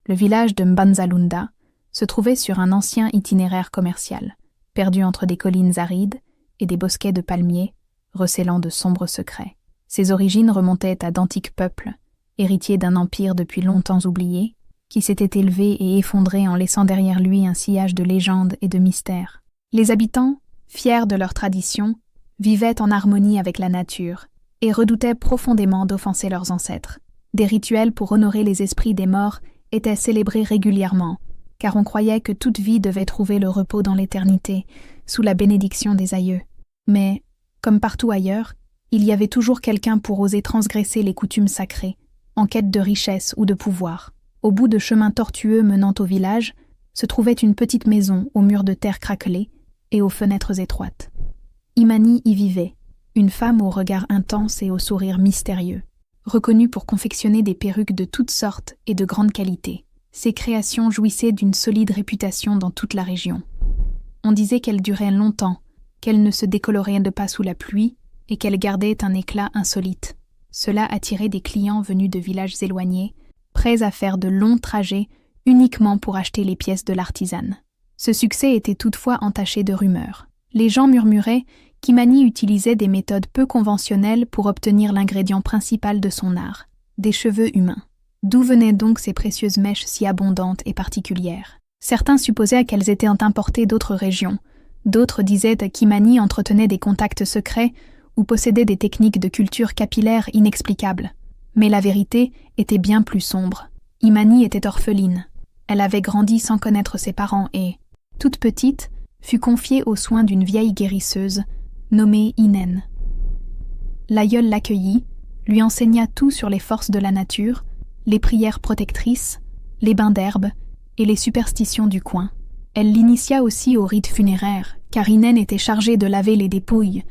Le village de Mbanzalunda se trouvait sur un ancien itinéraire commercial, perdu entre des collines arides et des bosquets de palmiers, recélant de sombres secrets. Ses origines remontaient à d'antiques peuples, héritiers d'un empire depuis longtemps oublié, qui s'était élevé et effondré en laissant derrière lui un sillage de légendes et de mystères. Les habitants, fiers de leur tradition, vivaient en harmonie avec la nature et redoutaient profondément d'offenser leurs ancêtres. Des rituels pour honorer les esprits des morts étaient célébrés régulièrement, car on croyait que toute vie devait trouver le repos dans l'éternité, sous la bénédiction des aïeux. Mais, comme partout ailleurs, il y avait toujours quelqu'un pour oser transgresser les coutumes sacrées, en quête de richesse ou de pouvoir. Au bout de chemins tortueux menant au village, se trouvait une petite maison aux murs de terre craquelés et aux fenêtres étroites. Imani y vivait, une femme au regard intense et au sourire mystérieux, reconnue pour confectionner des perruques de toutes sortes et de grande qualité. Ses créations jouissaient d'une solide réputation dans toute la région. On disait qu'elle durait longtemps, qu'elle ne se décolorait pas sous la pluie et qu'elle gardait un éclat insolite. Cela attirait des clients venus de villages éloignés, prêts à faire de longs trajets uniquement pour acheter les pièces de l'artisane. Ce succès était toutefois entaché de rumeurs. Les gens murmuraient qu'Imani utilisait des méthodes peu conventionnelles pour obtenir l'ingrédient principal de son art, des cheveux humains. D'où venaient donc ces précieuses mèches si abondantes et particulières? Certains supposaient qu'elles étaient importées d'autres régions, d'autres disaient qu'Imani entretenait des contacts secrets ou possédait des techniques de culture capillaire inexplicables. Mais la vérité était bien plus sombre. Imani était orpheline. Elle avait grandi sans connaître ses parents et, toute petite, fut confiée aux soins d'une vieille guérisseuse, nommée Inen. L'aïeul l'accueillit, lui enseigna tout sur les forces de la nature, les prières protectrices, les bains d'herbe et les superstitions du coin. Elle l'initia aussi aux rites funéraires, car Inen était chargée de laver les dépouilles,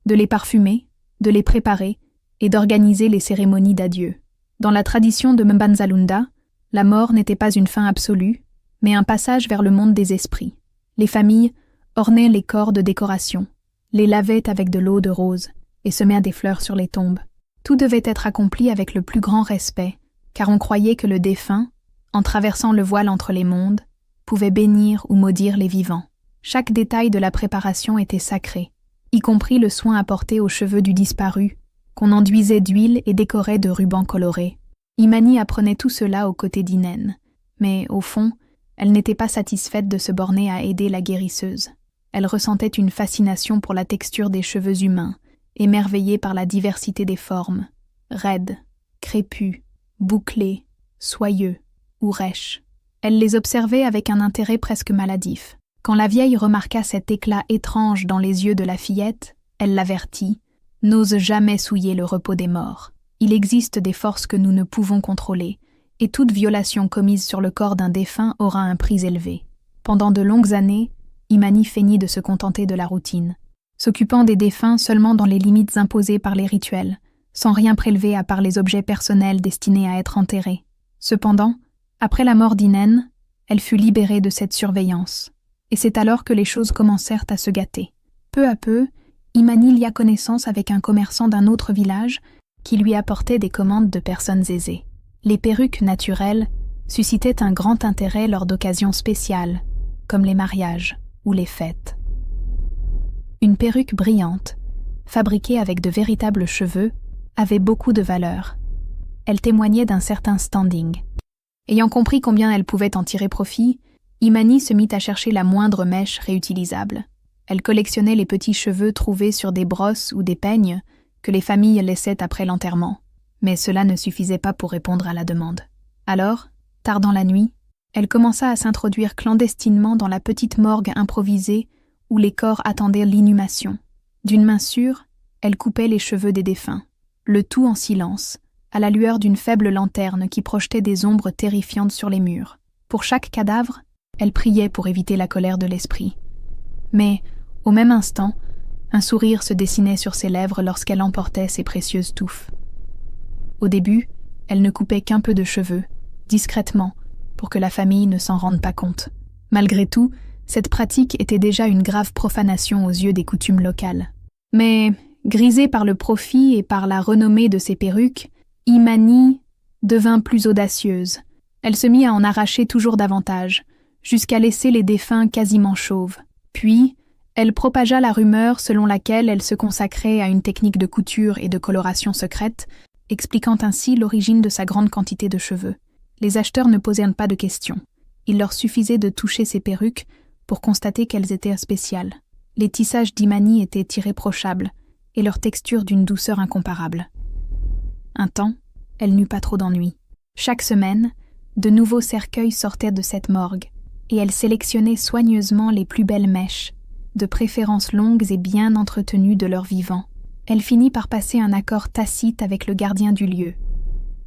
de les parfumer, de les préparer et d'organiser les cérémonies d'adieu. Dans la tradition de Mbanzalunda, la mort n'était pas une fin absolue, mais un passage vers le monde des esprits. Les familles ornaient les corps de décoration, les lavaient avec de l'eau de rose et semaient des fleurs sur les tombes. Tout devait être accompli avec le plus grand respect, car on croyait que le défunt, en traversant le voile entre les mondes, pouvait bénir ou maudire les vivants. Chaque détail de la préparation était sacré, y compris le soin apporté aux cheveux du disparu, qu'on enduisait d'huile et décorait de rubans colorés. Imani apprenait tout cela aux côtés d'Inen, mais, au fond, elle n'était pas satisfaite de se borner à aider la guérisseuse. Elle ressentait une fascination pour la texture des cheveux humains, émerveillée par la diversité des formes, raides, crépus, bouclés, soyeux ou rêches. Elle les observait avec un intérêt presque maladif. Quand la vieille remarqua cet éclat étrange dans les yeux de la fillette, elle l'avertit « N'ose jamais souiller le repos des morts. Il existe des forces que nous ne pouvons contrôler, et toute violation commise sur le corps d'un défunt aura un prix élevé. » Pendant de longues années, Imani feignit de se contenter de la routine, s'occupant des défunts seulement dans les limites imposées par les rituels, sans rien prélever à part les objets personnels destinés à être enterrés. Cependant, après la mort d'Inen, elle fut libérée de cette surveillance, et c'est alors que les choses commencèrent à se gâter. Peu à peu, Imani lia connaissance avec un commerçant d'un autre village qui lui apportait des commandes de personnes aisées. Les perruques naturelles suscitaient un grand intérêt lors d'occasions spéciales, comme les mariages ou les fêtes. Une perruque brillante, fabriquée avec de véritables cheveux, avait beaucoup de valeur. Elle témoignait d'un certain standing. Ayant compris combien elle pouvait en tirer profit, Imani se mit à chercher la moindre mèche réutilisable. Elle collectionnait les petits cheveux trouvés sur des brosses ou des peignes que les familles laissaient après l'enterrement. Mais cela ne suffisait pas pour répondre à la demande. Alors, tard dans la nuit, elle commença à s'introduire clandestinement dans la petite morgue improvisée où les corps attendaient l'inhumation. D'une main sûre, elle coupait les cheveux des défunts, le tout en silence, à la lueur d'une faible lanterne qui projetait des ombres terrifiantes sur les murs. Pour chaque cadavre, elle priait pour éviter la colère de l'esprit. Mais, au même instant, un sourire se dessinait sur ses lèvres lorsqu'elle emportait ses précieuses touffes. Au début, elle ne coupait qu'un peu de cheveux, discrètement, pour que la famille ne s'en rende pas compte. Malgré tout, cette pratique était déjà une grave profanation aux yeux des coutumes locales. Mais, grisée par le profit et par la renommée de ses perruques, Imani devint plus audacieuse, Elle se mit à en arracher toujours davantage, jusqu'à laisser les défunts quasiment chauves. Puis, elle propagea la rumeur selon laquelle elle se consacrait à une technique de couture et de coloration secrète, expliquant ainsi l'origine de sa grande quantité de cheveux. Les acheteurs ne posèrent pas de questions. Il leur suffisait de toucher ses perruques pour constater qu'elles étaient spéciales. Les tissages d'Imani étaient irréprochables, et leur texture d'une douceur incomparable. Un temps, elle n'eut pas trop d'ennui. Chaque semaine, de nouveaux cercueils sortaient de cette morgue, et elle sélectionnait soigneusement les plus belles mèches, de préférence longues et bien entretenues de leur vivant. Elle finit par passer un accord tacite avec le gardien du lieu,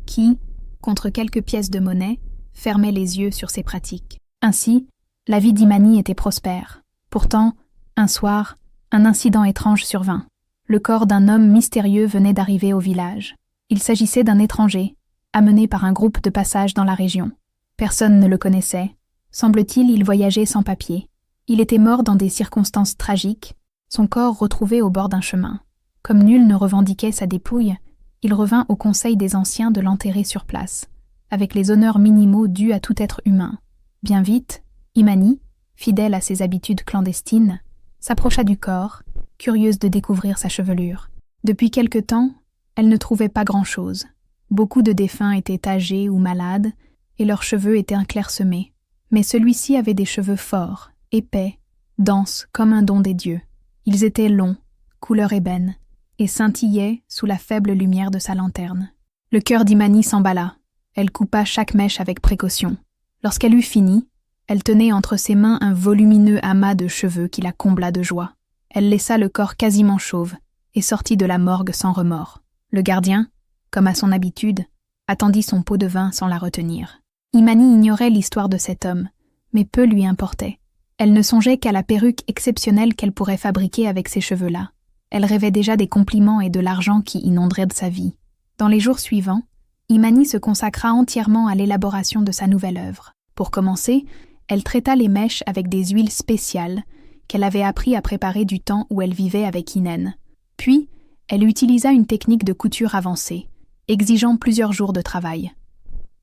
qui, contre quelques pièces de monnaie, fermait les yeux sur ces pratiques. Ainsi, la vie d'Imani était prospère. Pourtant, un soir, un incident étrange survint. Le corps d'un homme mystérieux venait d'arriver au village. Il s'agissait d'un étranger, amené par un groupe de passage dans la région. Personne ne le connaissait. Semble-t-il, il voyageait sans papier. Il était mort dans des circonstances tragiques, son corps retrouvé au bord d'un chemin. Comme nul ne revendiquait sa dépouille, il revint au conseil des anciens de l'enterrer sur place, avec les honneurs minimaux dus à tout être humain. Bien vite, Imani, fidèle à ses habitudes clandestines, s'approcha du corps, curieuse de découvrir sa chevelure. Depuis quelque temps, elle ne trouvait pas grand-chose. Beaucoup de défunts étaient âgés ou malades, et leurs cheveux étaient clairsemés. Mais celui-ci avait des cheveux forts, épais, denses comme un don des dieux. Ils étaient longs, couleur ébène, et scintillaient sous la faible lumière de sa lanterne. Le cœur d'Imani s'emballa. Elle coupa chaque mèche avec précaution. Lorsqu'elle eut fini, elle tenait entre ses mains un volumineux amas de cheveux qui la combla de joie. Elle laissa le corps quasiment chauve et sortit de la morgue sans remords. Le gardien, comme à son habitude, attendit son pot de vin sans la retenir. Imani ignorait l'histoire de cet homme, mais peu lui importait. Elle ne songeait qu'à la perruque exceptionnelle qu'elle pourrait fabriquer avec ces cheveux-là. Elle rêvait déjà des compliments et de l'argent qui inonderaient de sa vie. Dans les jours suivants, Imani se consacra entièrement à l'élaboration de sa nouvelle œuvre. Pour commencer, elle traita les mèches avec des huiles spéciales qu'elle avait appris à préparer du temps où elle vivait avec Inen. Puis, elle utilisa une technique de couture avancée, exigeant plusieurs jours de travail.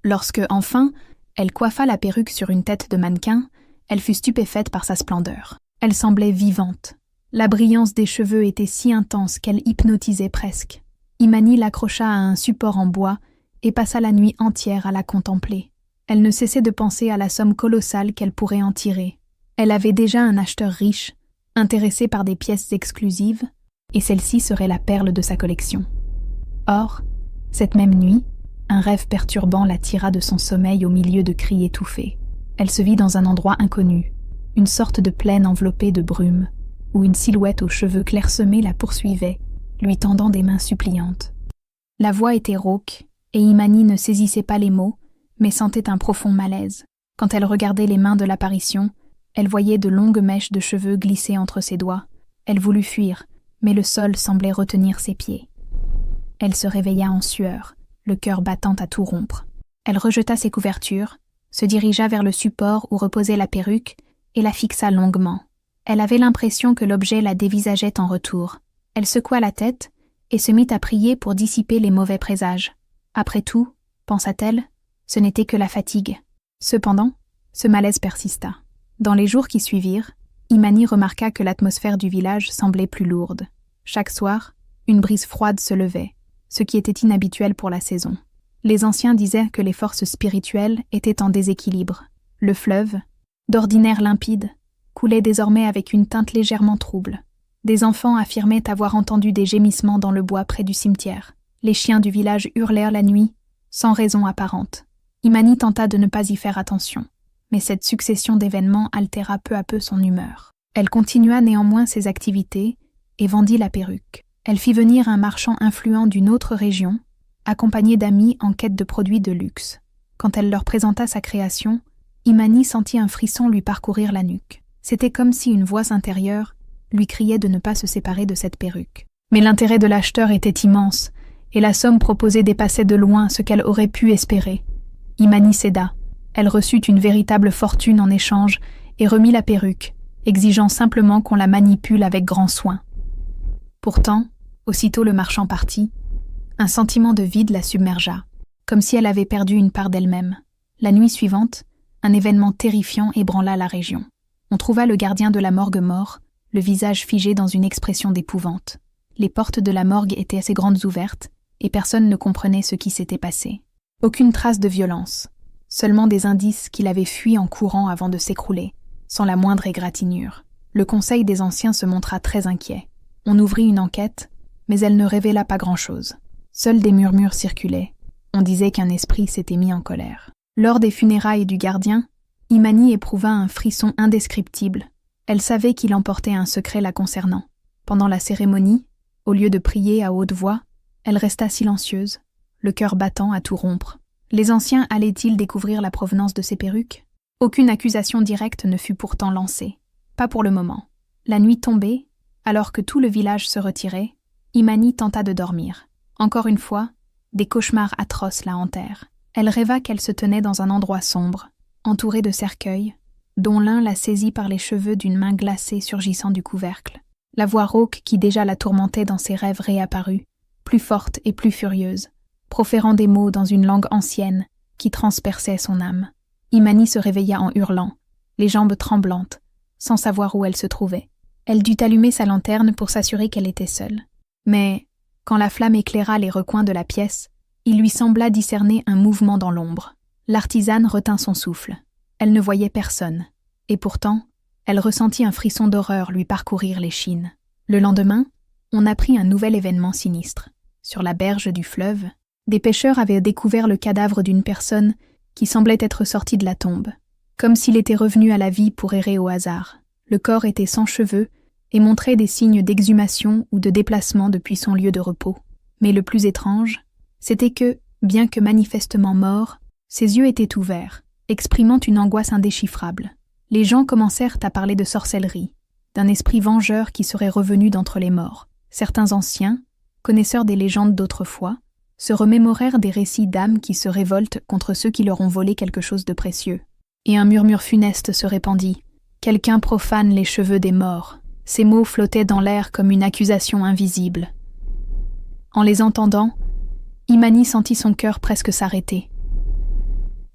Lorsque, enfin, elle coiffa la perruque sur une tête de mannequin, elle fut stupéfaite par sa splendeur. Elle semblait vivante. La brillance des cheveux était si intense qu'elle hypnotisait presque. Imani l'accrocha à un support en bois et passa la nuit entière à la contempler. Elle ne cessait de penser à la somme colossale qu'elle pourrait en tirer. Elle avait déjà un acheteur riche, intéressé par des pièces exclusives, et celle-ci serait la perle de sa collection. Or, cette même nuit, un rêve perturbant la tira de son sommeil au milieu de cris étouffés. Elle se vit dans un endroit inconnu, une sorte de plaine enveloppée de brume, où une silhouette aux cheveux clairsemés la poursuivait, lui tendant des mains suppliantes. La voix était rauque, et Imani ne saisissait pas les mots, mais sentait un profond malaise. Quand elle regardait les mains de l'apparition, elle voyait de longues mèches de cheveux glisser entre ses doigts. Elle voulut fuir, mais le sol semblait retenir ses pieds. Elle se réveilla en sueur, le cœur battant à tout rompre. Elle rejeta ses couvertures, se dirigea vers le support où reposait la perruque et la fixa longuement. Elle avait l'impression que l'objet la dévisageait en retour. Elle secoua la tête et se mit à prier pour dissiper les mauvais présages. Après tout, pensa-t-elle, ce n'était que la fatigue. Cependant, ce malaise persista. Dans les jours qui suivirent, Imani remarqua que l'atmosphère du village semblait plus lourde. Chaque soir, une brise froide se levait, ce qui était inhabituel pour la saison. Les anciens disaient que les forces spirituelles étaient en déséquilibre. Le fleuve, d'ordinaire limpide, coulait désormais avec une teinte légèrement trouble. Des enfants affirmaient avoir entendu des gémissements dans le bois près du cimetière. Les chiens du village hurlèrent la nuit, sans raison apparente. Imani tenta de ne pas y faire attention, mais cette succession d'événements altéra peu à peu son humeur. Elle continua néanmoins ses activités et vendit la perruque. Elle fit venir un marchand influent d'une autre région, accompagné d'amis en quête de produits de luxe. Quand elle leur présenta sa création, Imani sentit un frisson lui parcourir la nuque. C'était comme si une voix intérieure lui criait de ne pas se séparer de cette perruque. Mais l'intérêt de l'acheteur était immense, et la somme proposée dépassait de loin ce qu'elle aurait pu espérer. Imani céda. Elle reçut une véritable fortune en échange et remit la perruque, exigeant simplement qu'on la manipule avec grand soin. Pourtant, aussitôt le marchand partit, un sentiment de vide la submergea, comme si elle avait perdu une part d'elle-même. La nuit suivante, un événement terrifiant ébranla la région. On trouva le gardien de la morgue mort, le visage figé dans une expression d'épouvante. Les portes de la morgue étaient assez grandes ouvertes, et personne ne comprenait ce qui s'était passé. Aucune trace de violence, seulement des indices qu'il avait fui en courant avant de s'écrouler, sans la moindre égratignure. Le conseil des anciens se montra très inquiet. On ouvrit une enquête, mais elle ne révéla pas grand-chose. Seuls des murmures circulaient. On disait qu'un esprit s'était mis en colère. Lors des funérailles du gardien, Imani éprouva un frisson indescriptible. Elle savait qu'il emportait un secret la concernant. Pendant la cérémonie, au lieu de prier à haute voix, elle resta silencieuse, le cœur battant à tout rompre. Les anciens allaient-ils découvrir la provenance de ces perruques? Aucune accusation directe ne fut pourtant lancée. Pas pour le moment. La nuit tombée, alors que tout le village se retirait, Imani tenta de dormir. Encore une fois, des cauchemars atroces la hantèrent. Elle rêva qu'elle se tenait dans un endroit sombre, entourée de cercueils, dont l'un la saisit par les cheveux d'une main glacée surgissant du couvercle. La voix rauque qui déjà la tourmentait dans ses rêves réapparut, plus forte et plus furieuse, proférant des mots dans une langue ancienne qui transperçait son âme. Imani se réveilla en hurlant, les jambes tremblantes, sans savoir où elle se trouvait. Elle dut allumer sa lanterne pour s'assurer qu'elle était seule. Mais, quand la flamme éclaira les recoins de la pièce, il lui sembla discerner un mouvement dans l'ombre. L'artisane retint son souffle. Elle ne voyait personne, et pourtant, elle ressentit un frisson d'horreur lui parcourir l'échine. Le lendemain, on apprit un nouvel événement sinistre. Sur la berge du fleuve, des pêcheurs avaient découvert le cadavre d'une personne qui semblait être sortie de la tombe, comme s'il était revenu à la vie pour errer au hasard. Le corps était sans cheveux et montrait des signes d'exhumation ou de déplacement depuis son lieu de repos. Mais le plus étrange, c'était que, bien que manifestement mort, ses yeux étaient ouverts, exprimant une angoisse indéchiffrable. Les gens commencèrent à parler de sorcellerie, d'un esprit vengeur qui serait revenu d'entre les morts. Certains anciens, connaisseurs des légendes d'autrefois, se remémorèrent des récits d'âmes qui se révoltent contre ceux qui leur ont volé quelque chose de précieux. Et un murmure funeste se répandit. « Quelqu'un profane les cheveux des morts ». Ces mots flottaient dans l'air comme une accusation invisible. En les entendant, Imani sentit son cœur presque s'arrêter.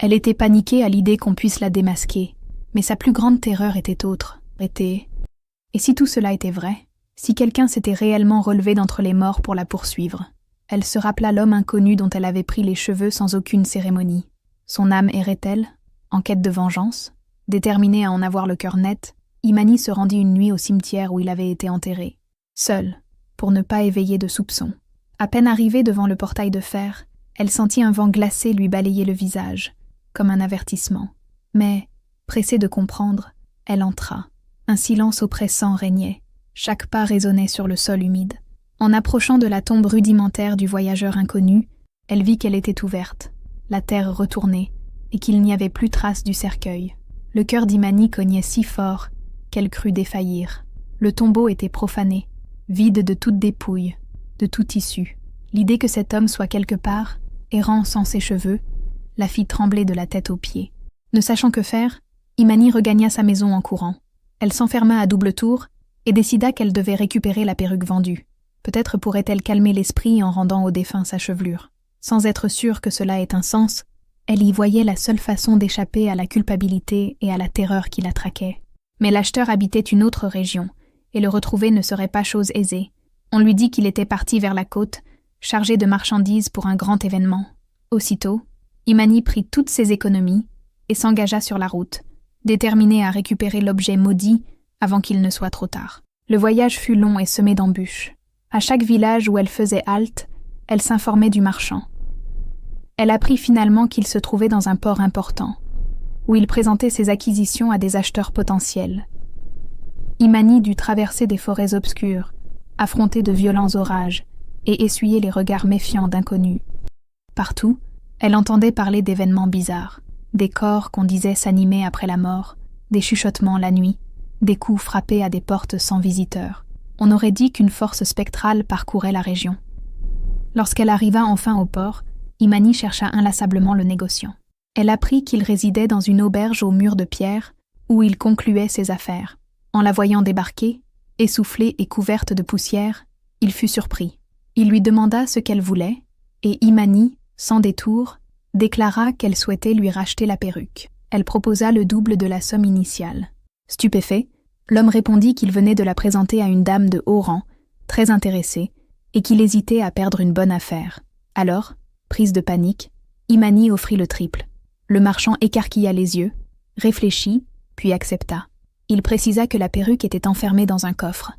Elle était paniquée à l'idée qu'on puisse la démasquer, mais sa plus grande terreur était autre. Et si tout cela était vrai? Si quelqu'un s'était réellement relevé d'entre les morts pour la poursuivre? Elle se rappela l'homme inconnu dont elle avait pris les cheveux sans aucune cérémonie. Son âme errait-elle, en quête de vengeance? Déterminée à en avoir le cœur net, Imani se rendit une nuit au cimetière où il avait été enterré, seule, pour ne pas éveiller de soupçons. À peine arrivée devant le portail de fer, elle sentit un vent glacé lui balayer le visage, comme un avertissement. Mais, pressée de comprendre, elle entra. Un silence oppressant régnait. Chaque pas résonnait sur le sol humide. En approchant de la tombe rudimentaire du voyageur inconnu, elle vit qu'elle était ouverte, la terre retournée, et qu'il n'y avait plus trace du cercueil. Le cœur d'Imani cognait si fort qu'elle crut défaillir. Le tombeau était profané, vide de toute dépouille, de toute issue. L'idée que cet homme soit quelque part, errant sans ses cheveux, la fit trembler de la tête aux pieds. Ne sachant que faire, Imani regagna sa maison en courant. Elle s'enferma à double tour et décida qu'elle devait récupérer la perruque vendue. Peut-être pourrait-elle calmer l'esprit en rendant au défunt sa chevelure. Sans être sûre que cela ait un sens, elle y voyait la seule façon d'échapper à la culpabilité et à la terreur qui la traquait. Mais l'acheteur habitait une autre région, et le retrouver ne serait pas chose aisée. On lui dit qu'il était parti vers la côte, chargé de marchandises pour un grand événement. Aussitôt, Imani prit toutes ses économies et s'engagea sur la route, déterminée à récupérer l'objet maudit avant qu'il ne soit trop tard. Le voyage fut long et semé d'embûches. À chaque village où elle faisait halte, elle s'informait du marchand. Elle apprit finalement qu'il se trouvait dans un port important, où il présentait ses acquisitions à des acheteurs potentiels. Imani dut traverser des forêts obscures, affronter de violents orages et essuyer les regards méfiants d'inconnus. Partout, elle entendait parler d'événements bizarres, des corps qu'on disait s'animer après la mort, des chuchotements la nuit, des coups frappés à des portes sans visiteurs. On aurait dit qu'une force spectrale parcourait la région. Lorsqu'elle arriva enfin au port, Imani chercha inlassablement le négociant. Elle apprit qu'il résidait dans une auberge aux murs de pierre où il concluait ses affaires. En la voyant débarquer, essoufflée et couverte de poussière, il fut surpris. Il lui demanda ce qu'elle voulait, et Imani, sans détour, déclara qu'elle souhaitait lui racheter la perruque. Elle proposa le double de la somme initiale. Stupéfait, l'homme répondit qu'il venait de la présenter à une dame de haut rang, très intéressée, et qu'il hésitait à perdre une bonne affaire. Alors, prise de panique, Imani offrit le triple. Le marchand écarquilla les yeux, réfléchit, puis accepta. Il précisa que la perruque était enfermée dans un coffre,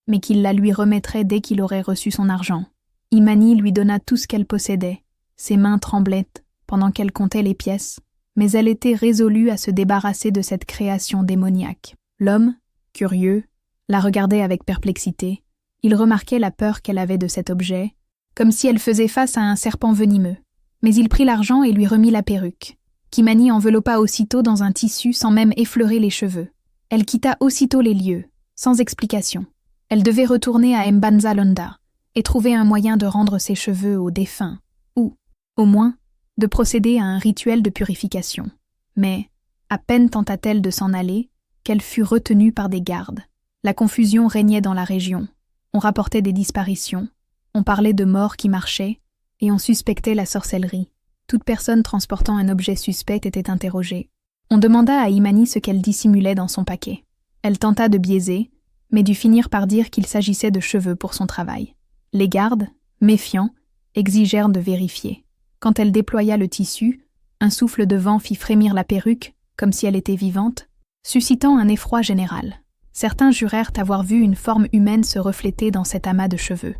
mais qu'il la lui remettrait dès qu'il aurait reçu son argent. Imani lui donna tout ce qu'elle possédait. Ses mains tremblaient pendant qu'elle comptait les pièces, mais elle était résolue à se débarrasser de cette création démoniaque. L'homme, curieux, la regardait avec perplexité. Il remarquait la peur qu'elle avait de cet objet, comme si elle faisait face à un serpent venimeux. Mais il prit l'argent et lui remit la perruque, qu'Imani enveloppa aussitôt dans un tissu sans même effleurer les cheveux. Elle quitta aussitôt les lieux, sans explication. Elle devait retourner à Mbanza-Londa et trouver un moyen de rendre ses cheveux aux défunts, ou, au moins, de procéder à un rituel de purification. Mais, à peine tenta-t-elle de s'en aller, qu'elle fut retenue par des gardes. La confusion régnait dans la région. On rapportait des disparitions, on parlait de morts qui marchaient, et on suspectait la sorcellerie. Toute personne transportant un objet suspect était interrogée. On demanda à Imani ce qu'elle dissimulait dans son paquet. Elle tenta de biaiser, mais dut finir par dire qu'il s'agissait de cheveux pour son travail. Les gardes, méfiants, exigèrent de vérifier. Quand elle déploya le tissu, un souffle de vent fit frémir la perruque, comme si elle était vivante, suscitant un effroi général. Certains jurèrent avoir vu une forme humaine se refléter dans cet amas de cheveux.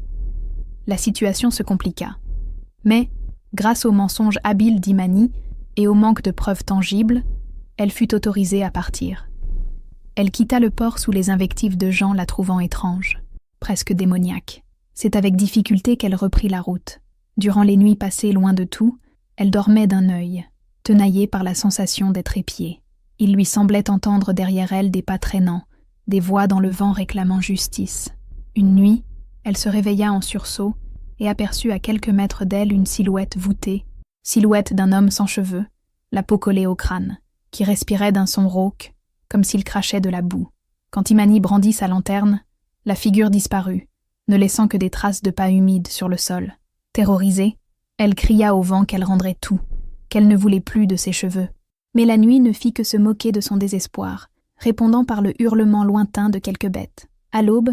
La situation se compliqua. Mais, grâce au mensonge habile d'Imani et au manque de preuves tangibles, elle fut autorisée à partir. Elle quitta le port sous les invectives de gens la trouvant étrange, presque démoniaque. C'est avec difficulté qu'elle reprit la route. Durant les nuits passées loin de tout, elle dormait d'un œil, tenaillée par la sensation d'être épiée. Il lui semblait entendre derrière elle des pas traînants, des voix dans le vent réclamant justice. Une nuit, elle se réveilla en sursaut et aperçut à quelques mètres d'elle une silhouette voûtée, silhouette d'un homme sans cheveux, la peau collée au crâne, qui respirait d'un son rauque, comme s'il crachait de la boue. Quand Imani brandit sa lanterne, la figure disparut, ne laissant que des traces de pas humides sur le sol. Terrorisée, elle cria au vent qu'elle rendrait tout, qu'elle ne voulait plus de ses cheveux. Mais la nuit ne fit que se moquer de son désespoir, répondant par le hurlement lointain de quelques bêtes. À l'aube,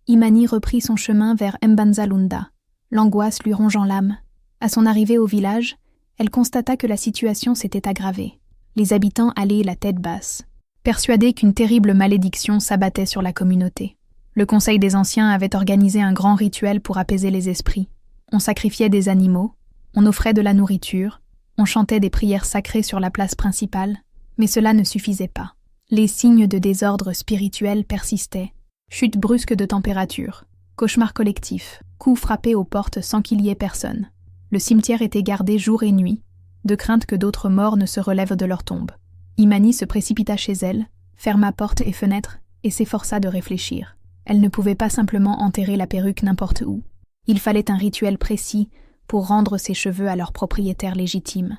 Imani reprit son chemin vers Mbanza-Lunda, l'angoisse lui rongeant l'âme. À son arrivée au village, elle constata que la situation s'était aggravée. Les habitants allaient la tête basse, persuadés qu'une terrible malédiction s'abattait sur la communauté. Le conseil des anciens avait organisé un grand rituel pour apaiser les esprits. On sacrifiait des animaux, on offrait de la nourriture, on chantait des prières sacrées sur la place principale, mais cela ne suffisait pas. Les signes de désordre spirituel persistaient. Chute brusque de température, cauchemar collectif, coups frappés aux portes sans qu'il y ait personne. Le cimetière était gardé jour et nuit, de crainte que d'autres morts ne se relèvent de leur tombe. Imani se précipita chez elle, ferma porte et fenêtre et s'efforça de réfléchir. Elle ne pouvait pas simplement enterrer la perruque n'importe où. Il fallait un rituel précis pour rendre ses cheveux à leur propriétaire légitime.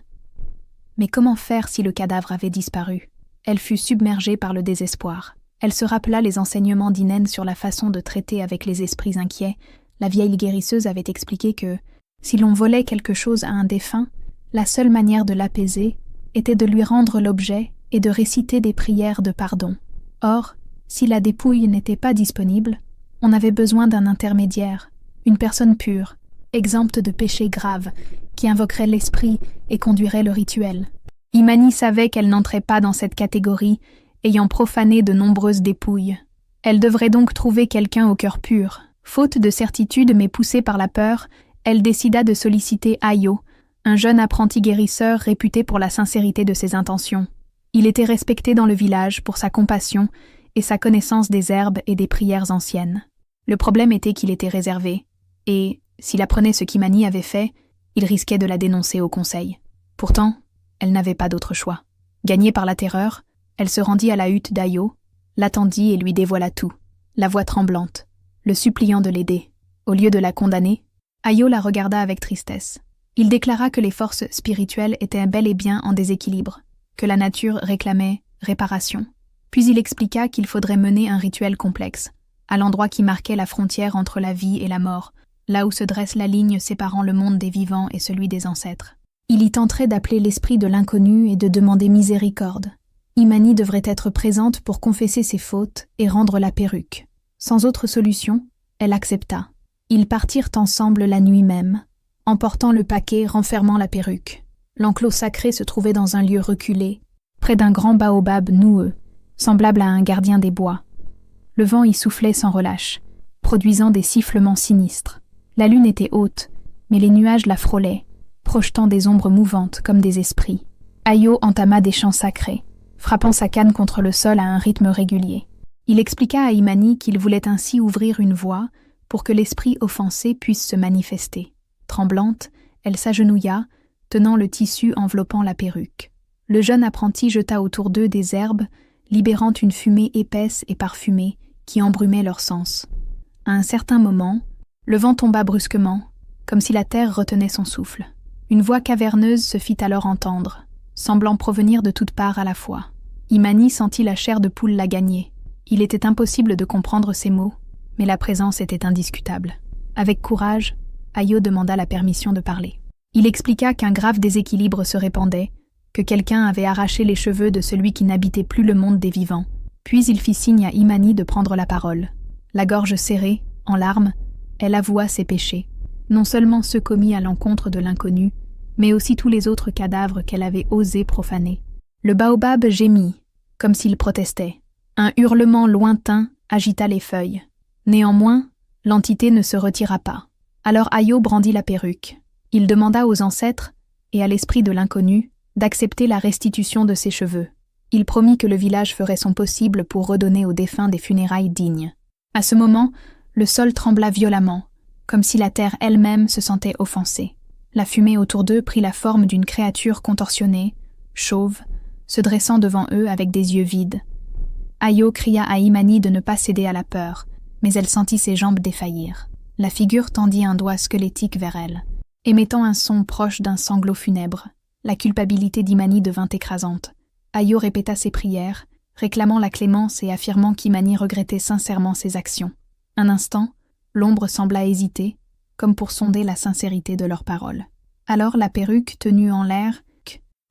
Mais comment faire si le cadavre avait disparu? Elle fut submergée par le désespoir. Elle se rappela les enseignements d'Inen sur la façon de traiter avec les esprits inquiets. La vieille guérisseuse avait expliqué que, si l'on volait quelque chose à un défunt, la seule manière de l'apaiser était de lui rendre l'objet et de réciter des prières de pardon. Or, si la dépouille n'était pas disponible, on avait besoin d'un intermédiaire, une personne pure, exempte de péchés graves, qui invoquerait l'esprit et conduirait le rituel. Imani savait qu'elle n'entrait pas dans cette catégorie, ayant profané de nombreuses dépouilles. Elle devrait donc trouver quelqu'un au cœur pur. Faute de certitude mais poussée par la peur, elle décida de solliciter Ayo, un jeune apprenti guérisseur réputé pour la sincérité de ses intentions. Il était respecté dans le village pour sa compassion et sa connaissance des herbes et des prières anciennes. Le problème était qu'il était réservé, et, s'il apprenait ce qu'Imani avait fait, il risquait de la dénoncer au conseil. Pourtant, elle n'avait pas d'autre choix. Gagnée par la terreur, elle se rendit à la hutte d'Ayo, l'attendit et lui dévoila tout, la voix tremblante, le suppliant de l'aider. Au lieu de la condamner, Ayo la regarda avec tristesse. Il déclara que les forces spirituelles étaient bel et bien en déséquilibre, que la nature réclamait réparation. Puis il expliqua qu'il faudrait mener un rituel complexe, à l'endroit qui marquait la frontière entre la vie et la mort, là où se dresse la ligne séparant le monde des vivants et celui des ancêtres. Il y tenterait d'appeler l'esprit de l'inconnu et de demander miséricorde. Imani devrait être présente pour confesser ses fautes et rendre la perruque. Sans autre solution, elle accepta. Ils partirent ensemble la nuit même, emportant le paquet renfermant la perruque. L'enclos sacré se trouvait dans un lieu reculé, près d'un grand baobab noueux, semblable à un gardien des bois. Le vent y soufflait sans relâche, produisant des sifflements sinistres. La lune était haute, mais les nuages la frôlaient, projetant des ombres mouvantes comme des esprits. Ayo entama des chants sacrés, frappant sa canne contre le sol à un rythme régulier. Il expliqua à Imani qu'il voulait ainsi ouvrir une voie pour que l'esprit offensé puisse se manifester. Tremblante, elle s'agenouilla, tenant le tissu enveloppant la perruque. Le jeune apprenti jeta autour d'eux des herbes, libérant une fumée épaisse et parfumée qui embrumait leurs sens. À un certain moment, le vent tomba brusquement, comme si la terre retenait son souffle. Une voix caverneuse se fit alors entendre, semblant provenir de toutes parts à la fois. Imani sentit la chair de poule la gagner. Il était impossible de comprendre ces mots, mais la présence était indiscutable. Avec courage, Ayo demanda la permission de parler. Il expliqua qu'un grave déséquilibre se répandait, que quelqu'un avait arraché les cheveux de celui qui n'habitait plus le monde des vivants. Puis il fit signe à Imani de prendre la parole. La gorge serrée, en larmes, elle avoua ses péchés, non seulement ceux commis à l'encontre de l'inconnu, mais aussi tous les autres cadavres qu'elle avait osé profaner. Le baobab gémit, comme s'il protestait. Un hurlement lointain agita les feuilles. Néanmoins, l'entité ne se retira pas. Alors Ayo brandit la perruque. Il demanda aux ancêtres, et à l'esprit de l'inconnu, d'accepter la restitution de ses cheveux. Il promit que le village ferait son possible pour redonner aux défunts des funérailles dignes. À ce moment, le sol trembla violemment, comme si la terre elle-même se sentait offensée. La fumée autour d'eux prit la forme d'une créature contorsionnée, chauve, se dressant devant eux avec des yeux vides. Ayo cria à Imani de ne pas céder à la peur, mais elle sentit ses jambes défaillir. La figure tendit un doigt squelettique vers elle, émettant un son proche d'un sanglot funèbre. La culpabilité d'Imani devint écrasante. Ayo répéta ses prières, réclamant la clémence et affirmant qu'Imani regrettait sincèrement ses actions. Un instant, l'ombre sembla hésiter, comme pour sonder la sincérité de leurs paroles. Alors la perruque, tenue en l'air,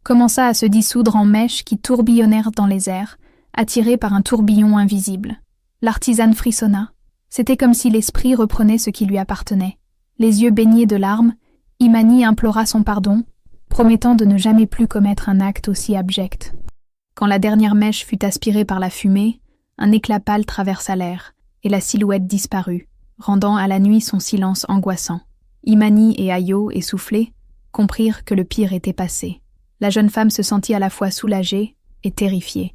commença à se dissoudre en mèches qui tourbillonnèrent dans les airs, attirées par un tourbillon invisible. L'artisane frissonna. C'était comme si l'esprit reprenait ce qui lui appartenait. Les yeux baignés de larmes, Imani implora son pardon, promettant de ne jamais plus commettre un acte aussi abject. Quand la dernière mèche fut aspirée par la fumée, un éclat pâle traversa l'air, et la silhouette disparut, rendant à la nuit son silence angoissant. Imani et Ayo, essoufflés, comprirent que le pire était passé. La jeune femme se sentit à la fois soulagée et terrifiée.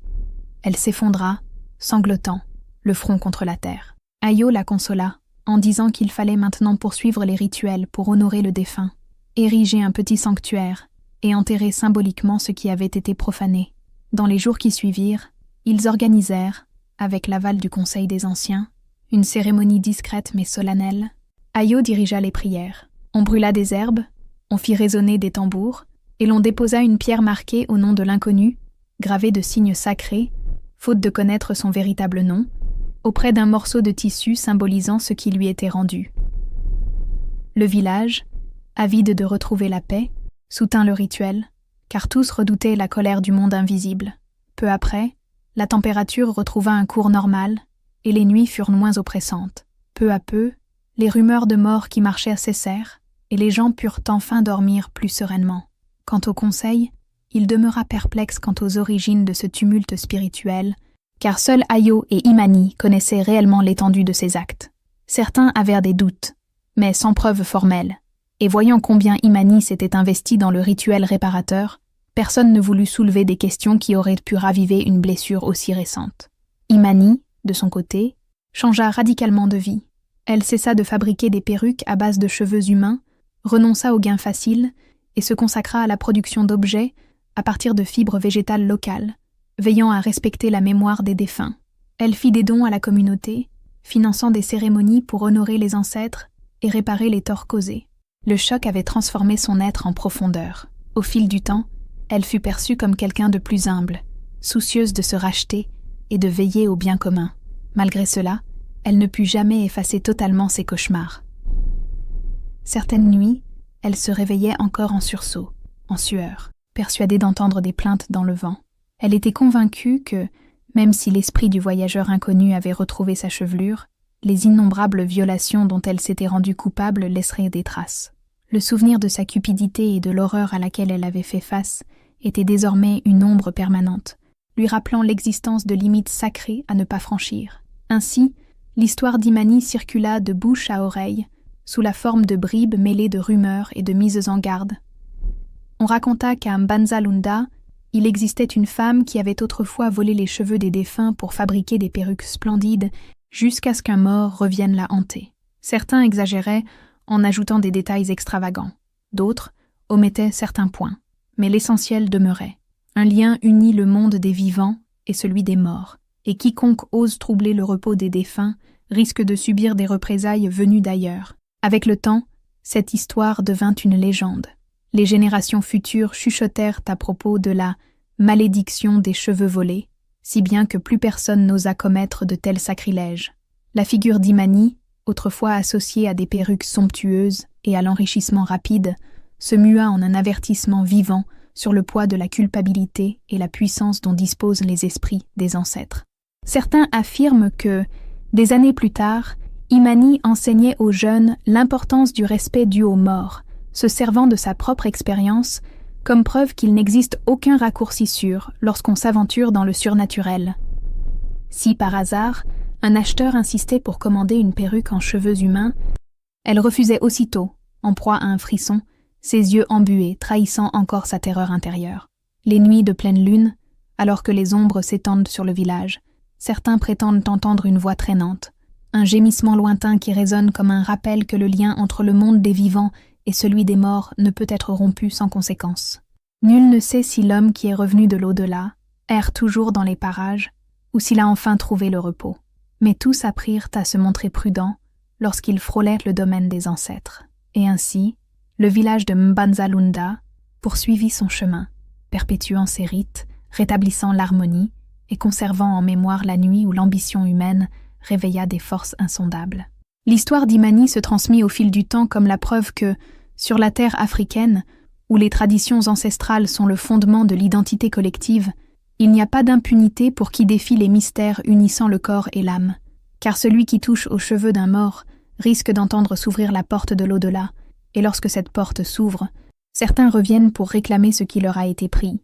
Elle s'effondra, sanglotant, le front contre la terre. Ayo la consola, en disant qu'il fallait maintenant poursuivre les rituels pour honorer le défunt, ériger un petit sanctuaire et enterrer symboliquement ce qui avait été profané. Dans les jours qui suivirent, ils organisèrent, avec l'aval du Conseil des Anciens, une cérémonie discrète mais solennelle. Ayo dirigea les prières. On brûla des herbes, on fit résonner des tambours, et l'on déposa une pierre marquée au nom de l'inconnu, gravée de signes sacrés, faute de connaître son véritable nom, auprès d'un morceau de tissu symbolisant ce qui lui était rendu. Le village, avide de retrouver la paix, soutint le rituel, car tous redoutaient la colère du monde invisible. Peu après, la température retrouva un cours normal, et les nuits furent moins oppressantes. Peu à peu, les rumeurs de mort qui marchèrent cessèrent, et les gens purent enfin dormir plus sereinement. Quant au conseil, il demeura perplexe quant aux origines de ce tumulte spirituel, car seuls Ayo et Imani connaissaient réellement l'étendue de ces actes. Certains avèrent des doutes, mais sans preuve formelle, et voyant combien Imani s'était investi dans le rituel réparateur, personne ne voulut soulever des questions qui auraient pu raviver une blessure aussi récente. Imani, de son côté, changea radicalement de vie. Elle cessa de fabriquer des perruques à base de cheveux humains, renonça aux gains faciles et se consacra à la production d'objets à partir de fibres végétales locales, veillant à respecter la mémoire des défunts. Elle fit des dons à la communauté, finançant des cérémonies pour honorer les ancêtres et réparer les torts causés. Le choc avait transformé son être en profondeur. Au fil du temps, elle fut perçue comme quelqu'un de plus humble, soucieuse de se racheter et de veiller au bien commun. Malgré cela, elle ne put jamais effacer totalement ses cauchemars. Certaines nuits, elle se réveillait encore en sursaut. en sueur, persuadée d'entendre des plaintes dans le vent. Elle était convaincue que, même si l'esprit du voyageur inconnu avait retrouvé sa chevelure, les innombrables violations dont elle s'était rendue coupable laisseraient des traces. Le souvenir de sa cupidité et de l'horreur à laquelle elle avait fait face était désormais une ombre permanente, lui rappelant l'existence de limites sacrées à ne pas franchir. Ainsi, l'histoire d'Imani circula de bouche à oreille, sous la forme de bribes mêlées de rumeurs et de mises en garde. On raconta qu'à Mbanza-Lunda, il existait une femme qui avait autrefois volé les cheveux des défunts pour fabriquer des perruques splendides jusqu'à ce qu'un mort revienne la hanter. Certains exagéraient en ajoutant des détails extravagants, d'autres omettaient certains points, mais l'essentiel demeurait. Un lien unit le monde des vivants et celui des morts, et quiconque ose troubler le repos des défunts risque de subir des représailles venues d'ailleurs. Avec le temps, cette histoire devint une légende. Les générations futures chuchotèrent à propos de la malédiction des cheveux volés, si bien que plus personne n'osa commettre de tels sacrilèges. La figure d'Imani, autrefois associée à des perruques somptueuses et à l'enrichissement rapide, se mua en un avertissement vivant sur le poids de la culpabilité et la puissance dont disposent les esprits des ancêtres. Certains affirment que, des années plus tard, Imani enseignait aux jeunes l'importance du respect dû aux morts, se servant de sa propre expérience comme preuve qu'il n'existe aucun raccourci sûr lorsqu'on s'aventure dans le surnaturel. Si, par hasard, un acheteur insistait pour commander une perruque en cheveux humains, elle refusait aussitôt, en proie à un frisson, ses yeux embués trahissant encore sa terreur intérieure. Les nuits de pleine lune, alors que les ombres s'étendent sur le village, certains prétendent entendre une voix traînante, un gémissement lointain qui résonne comme un rappel que le lien entre le monde des vivants et celui des morts ne peut être rompu sans conséquence. Nul ne sait si l'homme qui est revenu de l'au-delà erre toujours dans les parages ou s'il a enfin trouvé le repos. Mais tous apprirent à se montrer prudents lorsqu'ils frôlèrent le domaine des ancêtres. Et ainsi, le village de Mbanza-Lunda poursuivit son chemin, perpétuant ses rites, rétablissant l'harmonie et conservant en mémoire la nuit où l'ambition humaine réveilla des forces insondables. L'histoire d'Imani se transmit au fil du temps comme la preuve que, sur la terre africaine, où les traditions ancestrales sont le fondement de l'identité collective, il n'y a pas d'impunité pour qui défie les mystères unissant le corps et l'âme, car celui qui touche aux cheveux d'un mort risque d'entendre s'ouvrir la porte de l'au-delà, et lorsque cette porte s'ouvre, certains reviennent pour réclamer ce qui leur a été pris.